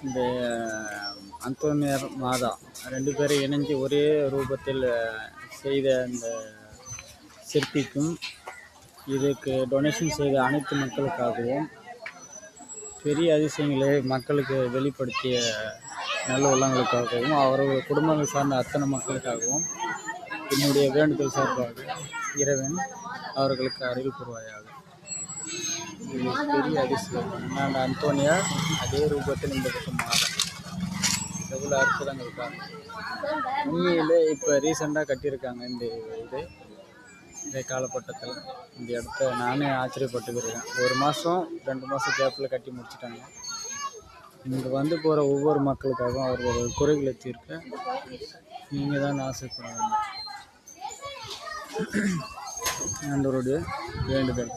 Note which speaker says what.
Speaker 1: இந்த அந்தோனியார் மாதா 2 பேரும் இணைஞ்சு ஒரே ரூபத்தில் செய்த அந்த சிற்பிக்கும், இதுக்கு டொனேஷன் செய்த அனைத்து மக்களுக்காகவும், பெரிய அதிசயங்களை மக்களுக்கு வெளிப்படுத்திய நல்ல உள்ளங்களுக்காகவும், அவர்கள் குடும்பங்கள் சார்ந்த அத்தனை மக்களுக்காகவும் என்னுடைய வேண்டுதல் சார்பாக இறைவன் அவர்களுக்கு அருள் புரிவாயாக. இது பெரிய அதிசயம். நான் அந்தோனியார் அதே ரூபத்தில் இந்த பக்கம் மாதம் எவ்வளோ அற்புதங்கள் பாருங்க. உண்மையிலே இப்போ ரீசெண்டாக கட்டியிருக்காங்க இந்த காலகட்டத்தில். இந்த இடத்த நானே ஆச்சரியப்பட்டுக்கிறேன். 1 மாதம் 2 மாதம் கேப்பில் கட்டி முடிச்சிட்டாங்க. இங்கே வந்து போகிற ஒவ்வொரு மக்களுக்காகவும் அவர்கள் குறைகளை தீர்க்க நீங்கள் தான் ஆசைப்படுவாங்க. ஆண்டவருடைய வேண்டுதல்.